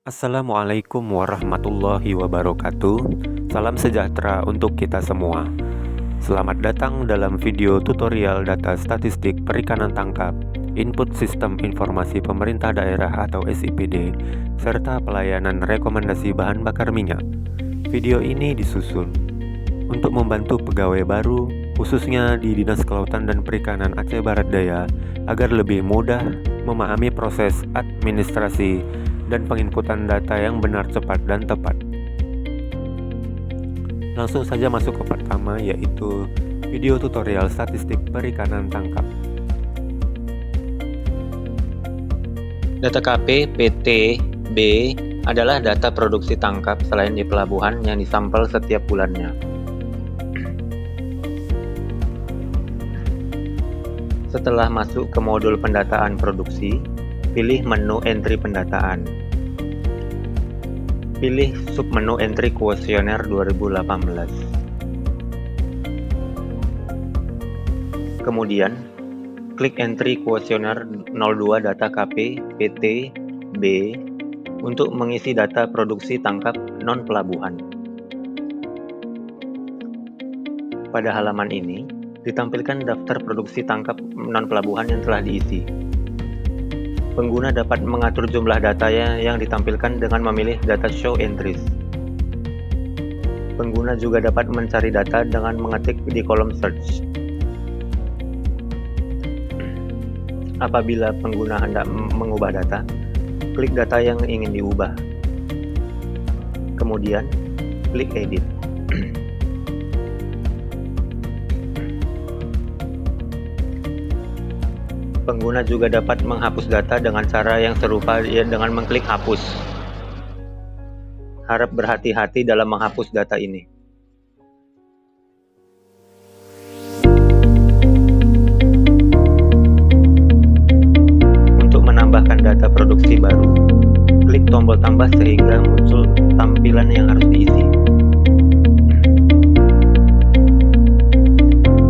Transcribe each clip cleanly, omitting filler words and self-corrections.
Assalamualaikum warahmatullahi wabarakatuh. Salam sejahtera untuk kita semua. Selamat datang dalam video tutorial data statistik perikanan tangkap, input sistem informasi pemerintah daerah atau SIPD, serta pelayanan rekomendasi bahan bakar minyak. Video ini disusun untuk membantu pegawai baru, khususnya di Dinas Kelautan dan Perikanan Aceh Barat Daya, agar lebih mudah memahami proses administrasi dan penginputan data yang benar, cepat, dan tepat. Langsung saja masuk ke pertama, yaitu video tutorial statistik perikanan tangkap. Data KP PT B adalah data produksi tangkap selain di pelabuhan yang disampel setiap bulannya. Setelah masuk ke modul pendataan produksi, pilih menu entry pendataan. Pilih submenu entry kuesioner 2018. Kemudian, klik entry kuesioner 02 data KP PT B untuk mengisi data produksi tangkap non-pelabuhan. Pada halaman ini, ditampilkan daftar produksi tangkap non-pelabuhan yang telah diisi. Pengguna dapat mengatur jumlah data yang ditampilkan dengan memilih data show entries. Pengguna juga dapat mencari data dengan mengetik di kolom search. Apabila pengguna hendak mengubah data, klik data yang ingin diubah. Kemudian, klik edit. Pengguna juga dapat menghapus data dengan cara yang serupa dengan mengklik hapus. Harap berhati-hati dalam menghapus data ini. Untuk menambahkan data produksi baru, klik tombol tambah sehingga muncul tampilan yang harus diisi.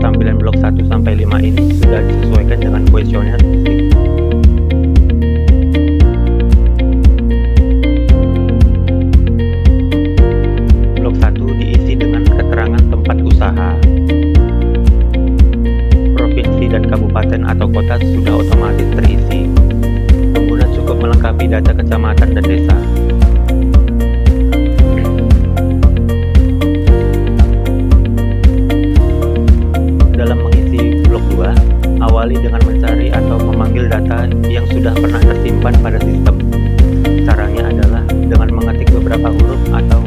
Tampilan blok 1-5 ini sudah disesuaikan dengan kuesioner fisik. Blok 1 diisi dengan keterangan tempat usaha. Provinsi dan kabupaten atau kota sudah otomatis terisi. Pengguna cukup melengkapi data kecamatan dan desa. Awali dengan mencari atau memanggil data yang sudah pernah tersimpan pada sistem. Caranya adalah dengan mengetik beberapa huruf atau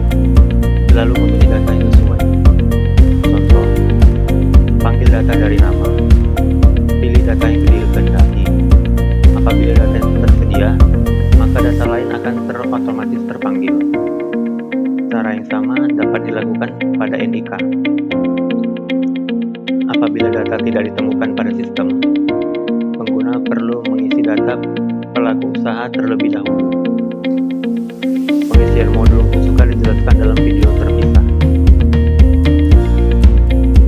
lalu memilih data yang sesuai. Contoh, panggil data dari nama. Pilih data yang dikehendaki. Apabila data tersedia, maka data lain akan otomatis terpanggil. Cara yang sama dapat dilakukan pada NIK. Apabila data tidak ditemukan pada sistem, pengguna perlu mengisi data pelaku usaha terlebih dahulu. Pengisian modul suka dijelaskan dalam video terpisah.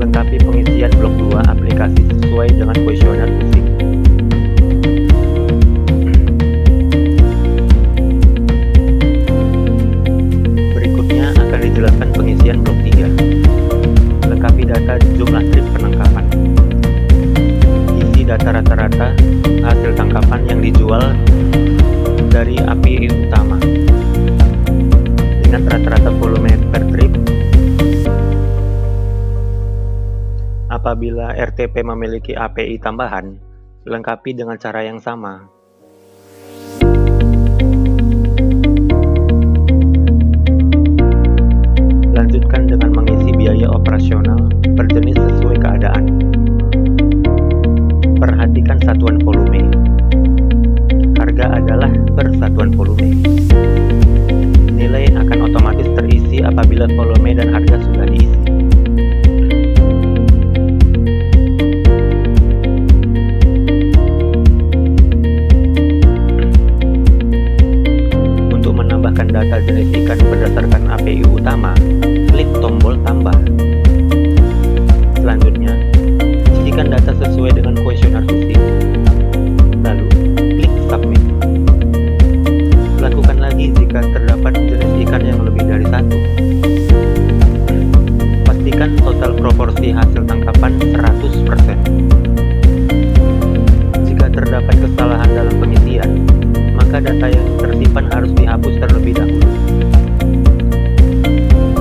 Lengkapi pengisian blok 2 aplikasi sesuai dengan kuesioner fisik. Berikutnya akan dijelaskan pengisian blok 3. Lengkapi data jumlah trip penangkapan. Isi data rata-rata hasil tangkapan yang dijual dari API utama. Ingat rata-rata volume per trip. Apabila RTP memiliki API tambahan, lengkapi dengan cara yang sama. Lanjutkan dengan mengisi biaya operasional per jenis sesuai keadaan. Perhatikan satuan volume. Harga adalah per satuan volume. Nilai akan otomatis terisi apabila volume dan harga sudah diisi. Untuk menambahkan data jenis ikan berdasarkan API utama, klik tombol tambah. Selanjutnya, isikan data sesuai dengan kuesioner fisik. Lalu, klik submit. Lakukan lagi jika jika terdapat jenis ikan yang lebih dari satu. Pastikan total proporsi hasil tangkapan 100%. Jika terdapat kesalahan dalam pengisian, maka data yang tersimpan harus dihapus terlebih dahulu.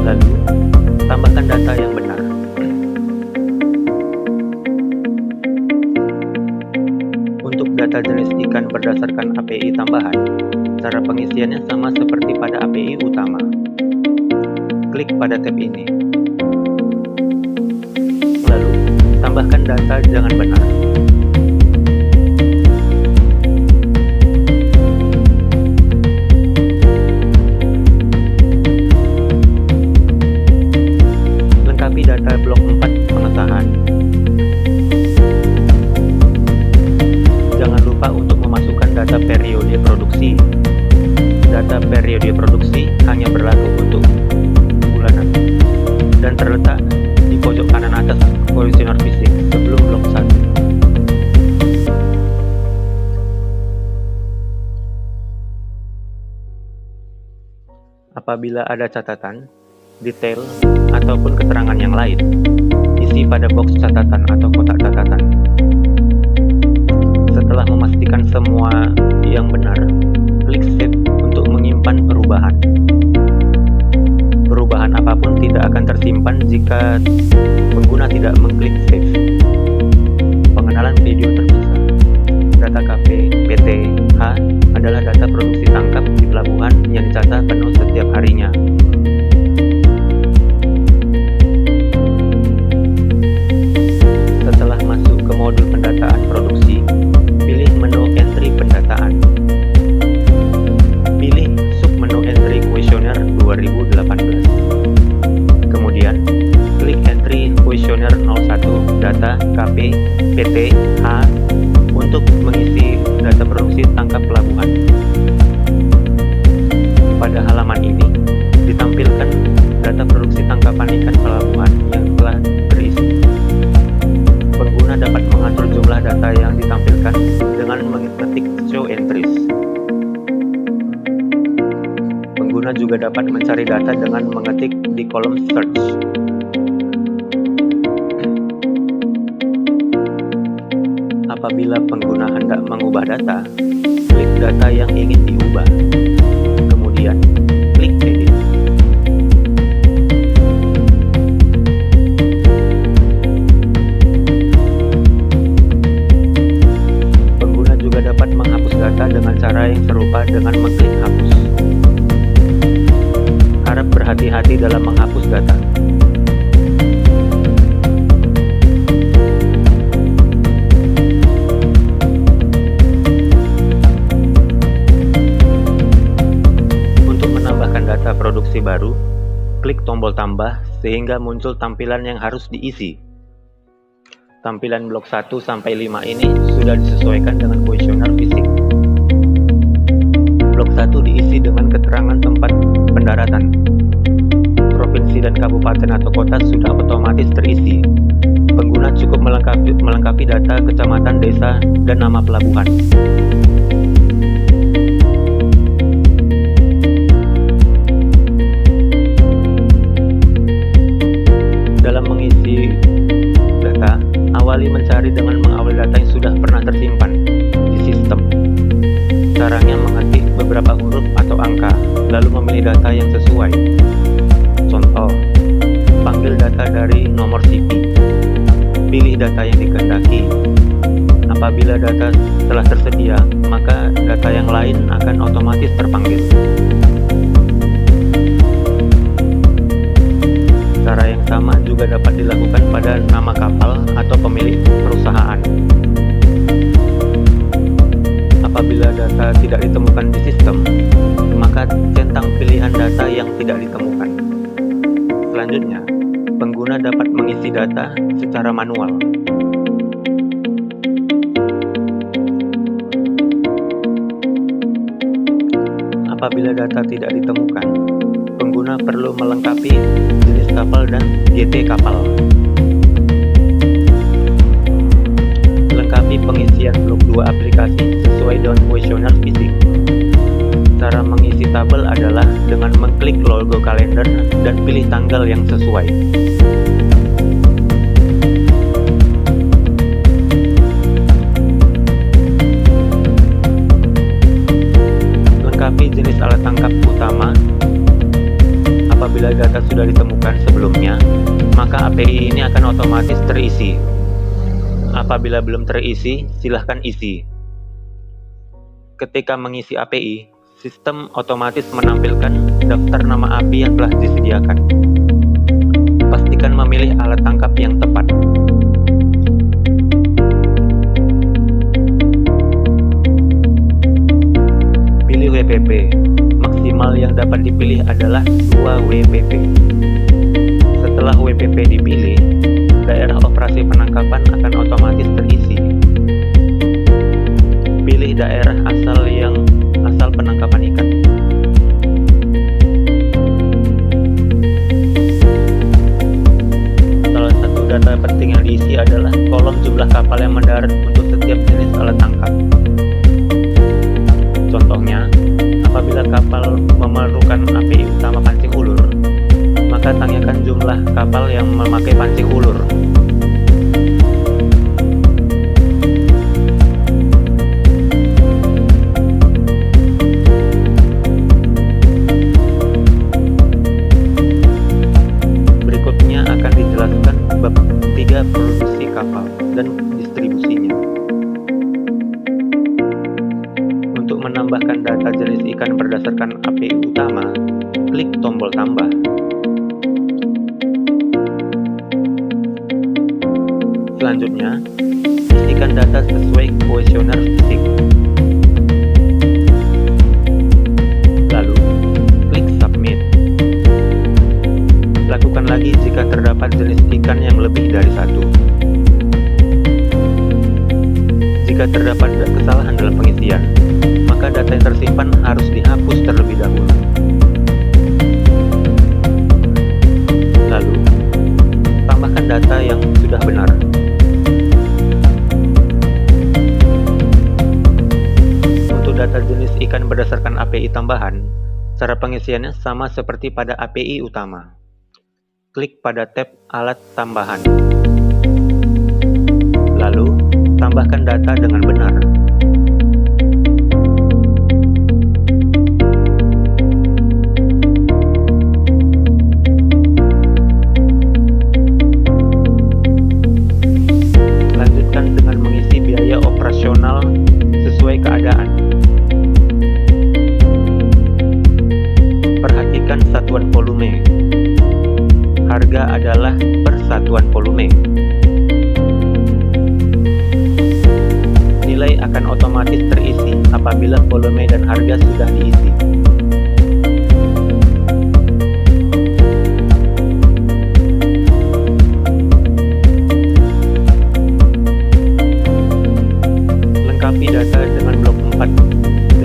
Lalu, tambahkan data yang benar. Untuk data jenis ikan berdasarkan API tambahan, cara pengisiannya sama seperti pada API utama. Klik pada tab ini. Lalu, tambahkan data jangan benar. Lengkapi data blok 4 pengesahan. Jangan lupa untuk memasukkan data periode produksi. Data periode produksi hanya berlaku untuk bulanan dan terletak di pojok kanan atas kuesioner fisik sebelum blok 1. Apabila ada catatan, detail, ataupun keterangan yang lain, isi pada box catatan atau kotak catatan. Setelah memastikan semua yang benar, klik Save untuk menyimpan perubahan. Perubahan apapun tidak akan tersimpan jika pengguna tidak mengklik Save. Pengenalan video terpisah. Data KP PT H adalah data produksi tangkap di pelabuhan yang dicatat penuh setiap harinya. Setelah masuk ke modul pendataan produksi, pilih menu entry pendataan. Pilih submenu entry kuesioner 2018. Kemudian, klik entry kuesioner 01 data KP PT H untuk mengisi data produksi tangkap pelabuhan. Pada halaman ini, ditampilkan data produksi tangkapan ikan pelabuhan yang telah terisi. Pengguna dapat mengatur jumlah data yang ditampilkan dengan mengetik show entries. Pengguna juga dapat mencari data dengan mengetik di kolom search. Apabila pengguna hendak mengubah data, klik data yang ingin diubah. Kemudian, klik edit. Pengguna juga dapat menghapus data dengan cara yang serupa dengan mengklik hapus. Harap berhati-hati dalam menghapus data. Data produksi baru, klik tombol tambah sehingga muncul tampilan yang harus diisi. Tampilan blok 1 sampai 5 ini sudah disesuaikan dengan kuesioner fisik. Blok 1 diisi dengan keterangan tempat pendaratan. Provinsi dan kabupaten atau kota sudah otomatis terisi. Pengguna cukup melengkapi data kecamatan, desa, dan nama pelabuhan. Dalam mengisi data, awali mencari dengan mengawali data yang sudah pernah tersimpan di sistem. Caranya mengetik beberapa huruf atau angka, lalu memilih data yang sesuai. Contoh, panggil data dari nomor CP. Pilih data yang dikehendaki. Apabila data telah tersedia, maka data yang lain akan otomatis terpanggil. Cara yang sama juga dapat dilakukan pada nama kapal atau pemilik perusahaan. Apabila data tidak ditemukan di sistem, maka centang pilihan data yang tidak ditemukan. Selanjutnya, pengguna dapat mengisi data secara manual. Apabila data tidak ditemukan, pengguna perlu melengkapi jenis kapal dan GT kapal. Lengkapi pengisian blok 2 aplikasi sesuai dengan kuesioner fisik. Cara mengisi tabel adalah dengan mengklik logo kalender dan pilih tanggal yang sesuai. Lengkapi jenis alat tangkap utama. Apabila data sudah ditemukan sebelumnya, maka API ini akan otomatis terisi. Apabila belum terisi, silahkan isi. Ketika mengisi API, sistem otomatis menampilkan daftar nama API yang telah disediakan. Pastikan memilih alat tangkap yang tepat. Pilih WPP. Maksimal yang dapat dipilih adalah 2 WPP. Setelah WPP dipilih, daerah operasi penangkapan akan otomatis terisi. Pilih daerah asal penangkapan ikan. Salah satu data penting yang diisi adalah kolom jumlah kapal yang mendarat untuk setiap jenis alat tangkap. Contohnya, apabila kapal memerlukan API utama pancing ulur, maka tanyakan jumlah kapal yang memakai pancing ulur. Berikutnya akan dijelaskan bab 3 produksi kapal dan distribusinya. Untuk menambahkan data jenis ikan berdasarkan API utama, klik tombol tambah. Selanjutnya, isikan data sesuai kuesioner fisik. Lalu, klik submit. Lakukan lagi jika terdapat jenis ikan yang lebih dari satu. Jika terdapat kesalahan dalam pengisian, maka data yang tersimpan harus dihapus terlebih dahulu. Lalu, tambahkan data yang sudah benar. Untuk data jenis ikan berdasarkan API tambahan, cara pengisiannya sama seperti pada API utama. Klik pada tab alat tambahan. Lalu, tambahkan data dengan benar. Lanjutkan dengan mengisi biaya operasional sesuai keadaan. Perhatikan satuan volume. Harga adalah per satuan volume. Nilai akan otomatis terisi apabila volume dan harga sudah diisi. Lengkapi data dengan blok 4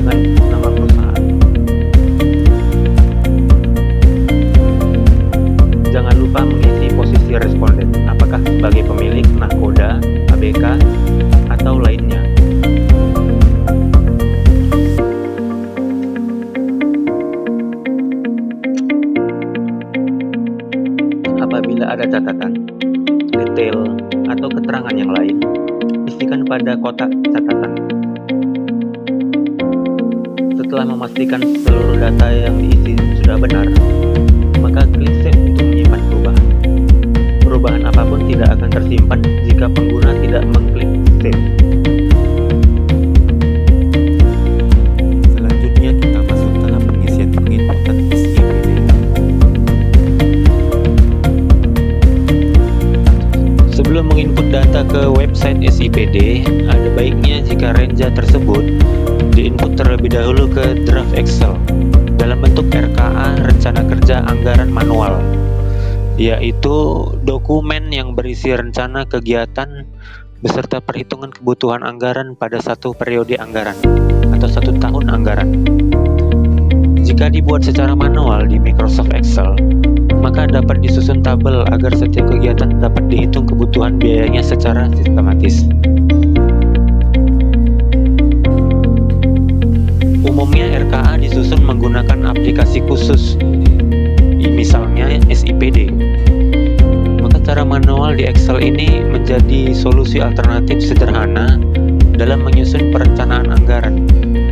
dengan nama perusahaan. Jangan lupa mengisi posisi responden, apakah sebagai pemilik, nahkoda, ABK, atau lainnya. Apabila ada catatan, detail, atau keterangan yang lain, isikan pada kotak catatan. Setelah memastikan seluruh data yang diisi sudah benar, maka klik save untuk menyimpan perubahan. Perubahan apapun tidak akan tersimpan jika pengguna tidak mengklik save. Selanjutnya kita masuk tahap pengisian penginputan SIPD. Sebelum menginput data ke website SIPD, ada baiknya jika renja tersebut diinput terlebih dahulu ke draft Excel dalam bentuk RKA rencana kerja anggaran manual, yaitu dokumen yang berisi rencana kegiatan beserta perhitungan kebutuhan anggaran pada satu periode anggaran atau 1 tahun anggaran. Jika dibuat secara manual di Microsoft Excel, maka dapat disusun tabel agar setiap kegiatan dapat dihitung kebutuhan biayanya secara sistematis. Umumnya RKA disusun menggunakan aplikasi khusus, misalnya SIPD. Maka cara manual di Excel ini menjadi solusi alternatif sederhana dalam menyusun perencanaan anggaran,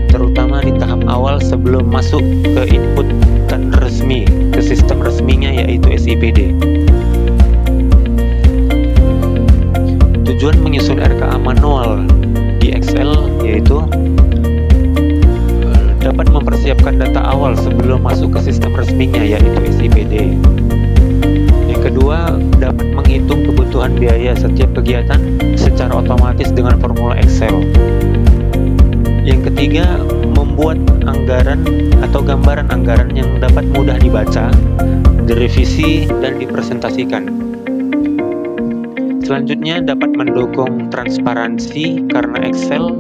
terutama di tahap awal sebelum masuk ke input dan resmi ke sistem resminya, yaitu SIPD. Tujuan menyusun RKA manual di Excel yaitu dapat mempersiapkan data awal sebelum masuk ke sistem resminya, yaitu SIPD. Yang kedua, dapat menghitung kebutuhan biaya setiap kegiatan secara otomatis dengan formula Excel. Yang ketiga, membuat anggaran atau gambaran anggaran yang dapat mudah dibaca, direvisi, dan dipresentasikan. Selanjutnya, dapat mendukung transparansi karena Excel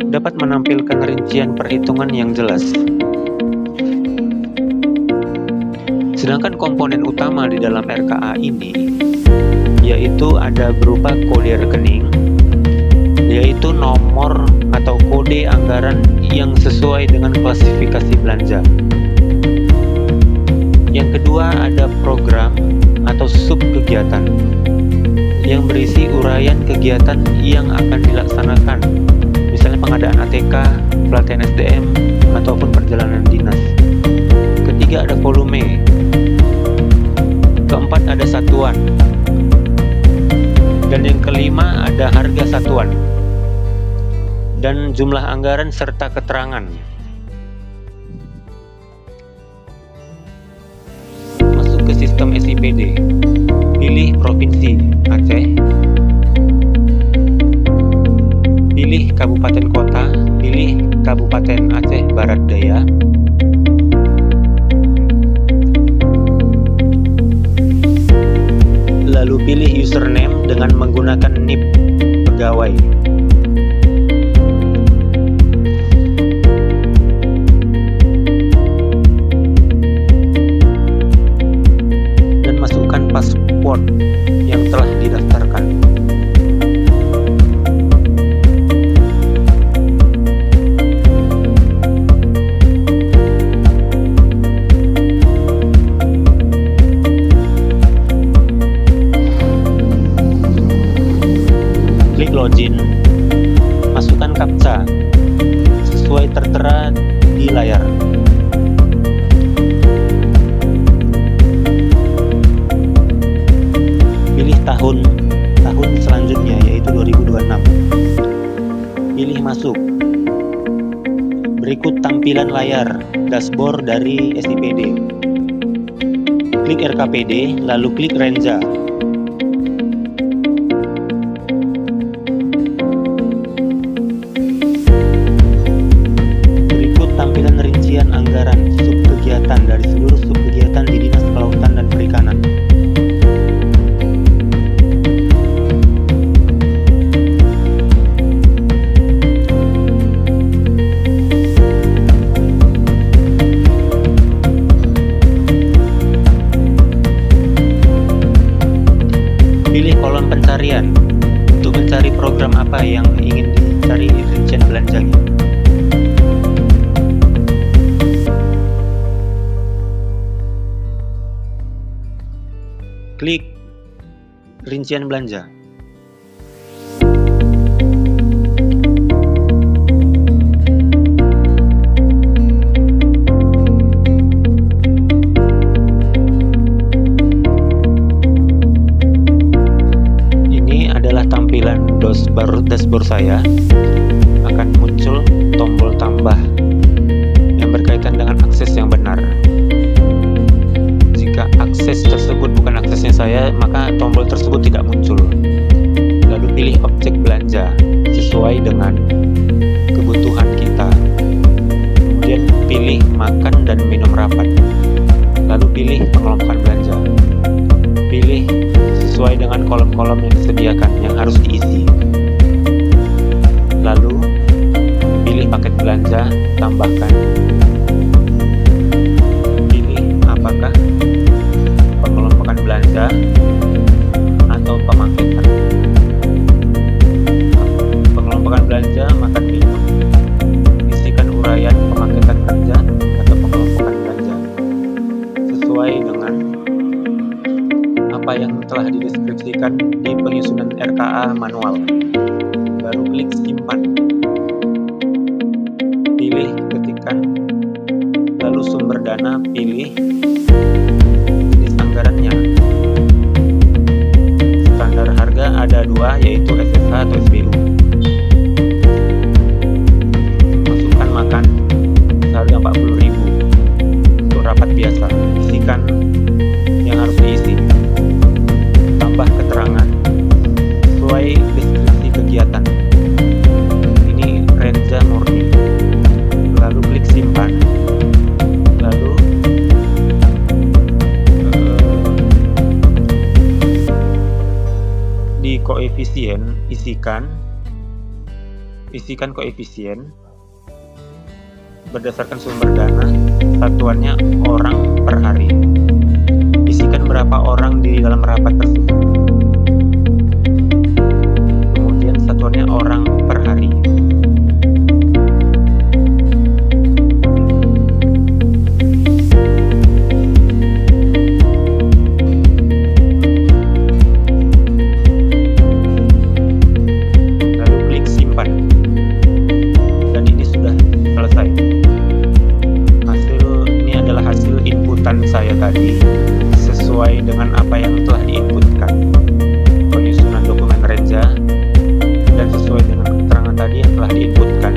dapat menampilkan rincian perhitungan yang jelas. Sedangkan komponen utama di dalam RKA ini yaitu ada berupa kode rekening, yaitu nomor atau kode anggaran yang sesuai dengan klasifikasi belanja. Yang kedua, ada program atau sub kegiatan yang berisi uraian kegiatan yang akan dilaksanakan, misalnya pengadaan ATK, pelatihan SDM, ataupun perjalanan dinas. Ketiga, ada volume. Keempat, ada satuan. Dan yang kelima, ada harga satuan. Dan jumlah anggaran serta keterangan. Masuk ke sistem SIPD. Pilih Provinsi Aceh. Pilih Kabupaten Kota, pilih Kabupaten Aceh Barat Daya. Lalu pilih username dengan menggunakan NIP pegawai. Dan masukkan password yang telah didaftarkan. Klik login, masukkan captcha sesuai tertera di layar. Pilih tahun selanjutnya, yaitu 2026. Pilih masuk. Berikut tampilan layar dashboard dari SIPD. Klik RKPD, lalu klik Renja. Tampilan rincian anggaran subkegiatan dari seluruh subkegiatan di Dinas Kelautan dan Perikanan. Pilih kolom pencarian untuk mencari program apa yang ingin dicari rincian belanjanya. Klik rincian belanja. Ini adalah tampilan dashboard saya. Akan muncul tombol tambah yang berkaitan dengan akses yang benar. Jika akses tersebut bukan aksesnya saya, maka tombol tersebut tidak muncul. Lalu pilih objek belanja sesuai dengan kebutuhan kita. Kemudian pilih makan dan minum rapat. Lalu pilih pengelompokan belanja. Pilih sesuai dengan kolom-kolom yang disediakan yang harus diisi. Lalu pilih paket belanja, tambahkan. Pilih apakah pengelompokan belanja atau pemaketan. Pengelompokan belanja makan minum, isikan uraian pemaketan kerja telah dideskripsikan di penyusunan RKA manual. Baru klik simpan. Pilih ketikkan, lalu sumber dana pilih, jenis anggarannya. Standar harga ada dua, yaitu SSH atau SBU. Masukkan makan seharga 40.000 untuk rapat biasa. Isikan yang harus diisi. Tambah keterangan sesuai deskripsi kegiatan. Ini Renza murni. Lalu klik simpan. Lalu di koefisien isikan koefisien berdasarkan sumber dana, satuannya orang per hari. Isikan berapa orang di dalam rapat tersebut. Kemudian satuannya orang per hari. Lalu klik simpan. Dan ini sudah selesai. Ini adalah hasil inputan saya tadi, sesuai dengan apa yang telah diinputkan, penyusunan dokumen Renza, dan sesuai dengan keterangan tadi yang telah diinputkan.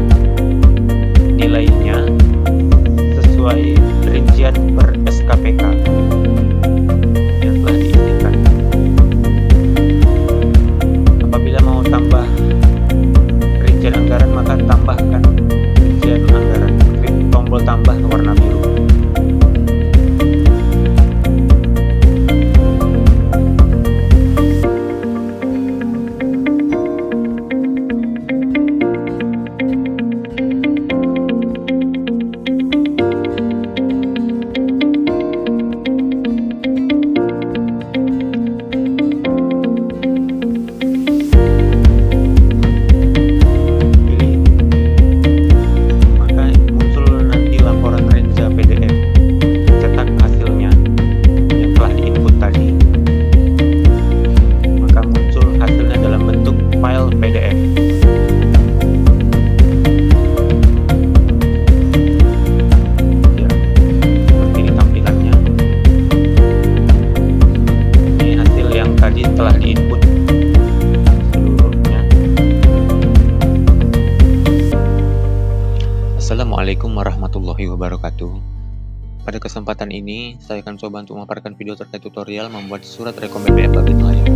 Nilainya sesuai rincian per SKPK yang telah diisikan. Apabila mau tambah rincian anggaran, maka tambahkan rincian anggaran. Klik tombol tambah warna biru. Telah diinput seluruhnya. Assalamualaikum warahmatullahi wabarakatuh. Pada kesempatan ini, saya akan coba untuk memaparkan video terkait tutorial membuat surat rekom BBM bagi nelayan.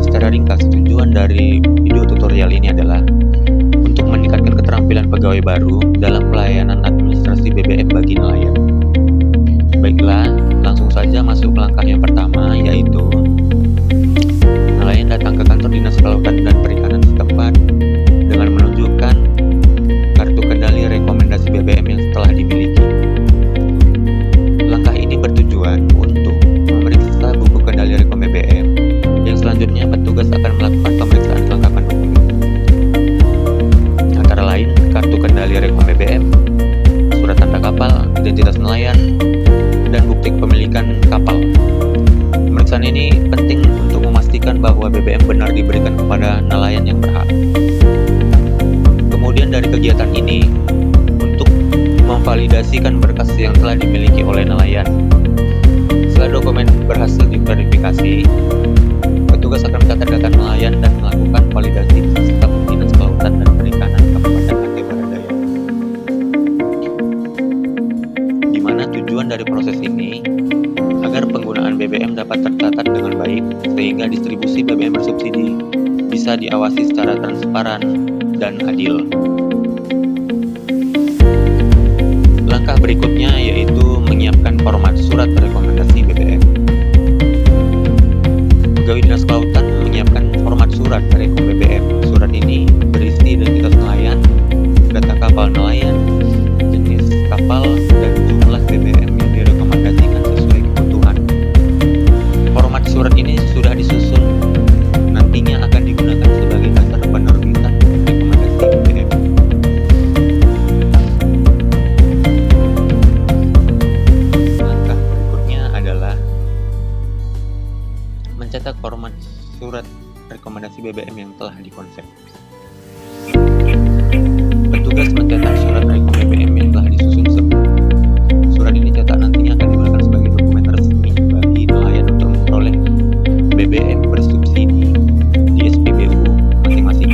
Secara ringkas, tujuan dari video tutorial ini adalah untuk meningkatkan keterampilan pegawai baru dalam pelayanan administrasi BBM bagi nelayan. Baiklah, langsung saja masuk ke langkah yang pertama, yaitu nelayan datang ke kantor Dinas Kelautan dan Perikanan setempat dengan menunjukkan kartu kendali rekomendasi BBM yang telah dimiliki. Langkah ini bertujuan untuk memeriksa buku kendali rekom BBM, yang selanjutnya petugas akan melakukan pemeriksaan kelengkapan dokumen. Antara lain, kartu kendali rekom BBM, surat tanda kapal, identitas nelayan, dan bukti kepemilikan kapal. Pemeriksaan ini penting untuk memastikan bahwa BBM benar diberikan kepada nelayan yang berhak. Kemudian dari kegiatan ini, untuk memvalidasikan berkas yang telah dimiliki oleh nelayan. Setelah dokumen berhasil diverifikasi, petugas akan mencatat data nelayan dan melakukan validasi di sistem Dinas Kelautan dan Perikanan Kabupaten Aceh Barat Daya. Di mana tujuan dari proses ini agar penggunaan BBM dapat tercatat dengan baik, sehingga distribusi BBM bersubsidi bisa diawasi secara transparan dan adil. Langkah berikutnya yaitu menyiapkan format surat rekomendasi BBM. Pegawai Dinas Kelautan menyiapkan format surat rekom BBM. Surat ini berisi identitas nelayan, data kapal nelayan, jenis kapal, dan jumlah BBM yang direkomendasikan sesuai kebutuhan. Format surat ini sudah disusun, nantinya akan digunakan sebagai dasar penerbitan rekomendasi BBM. instalasi BBM yang telah dikonsep. Petugas mencetak surat rekom BBM yang telah disusun sebelum. Surat ini cetak nantinya akan digunakan sebagai dokumen resmi bagi nelayan untuk memperoleh BBM bersubsidi di SPBU masing-masing.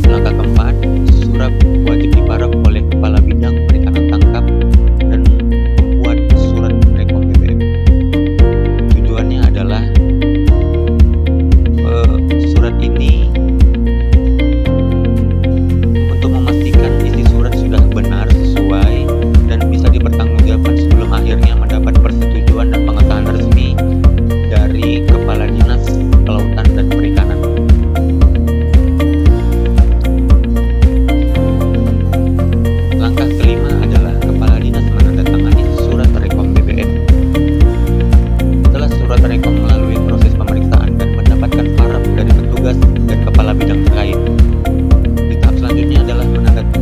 Langkah keempat, surat wajib diparaf oleh Kepala Bidang Perikanan Tangkap dan pembuat surat rekom BBM. Tujuannya adalah surat ini untuk memastikan isi surat sudah benar, sesuai, dan bisa dipertanggungjawabkan sebelum akhirnya mendapat persetujuan dan pengesahan resmi dari Kepala Dinas Kelautan dan Perikanan. Langkah kelima adalah Kepala Dinas menandatangani surat rekom BBM. Setelah surat rekom melalui proses pemeriksaan dan mendapatkan paraf dari petugas dan kepala bidang terkait, di tahap selanjutnya adalah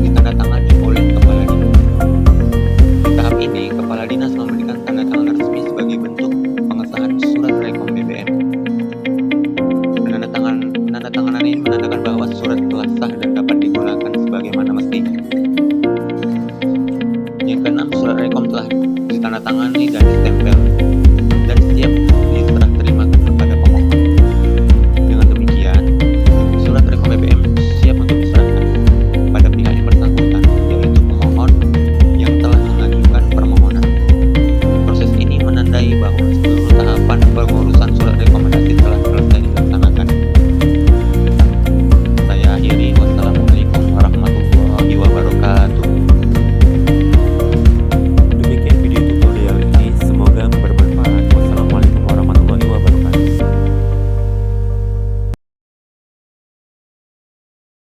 ditandatangani oleh Kepala Dinas. Di tahap ini, Kepala Dinas memberikan tanda tangan resmi sebagai bentuk pengesahan surat rekom BBM. Penandatanganan ini menandakan bahwa surat telah sah dan dapat digunakan sebagaimana mestinya. Yang keenam, surat rekom telah ditandatangani dan ditempel.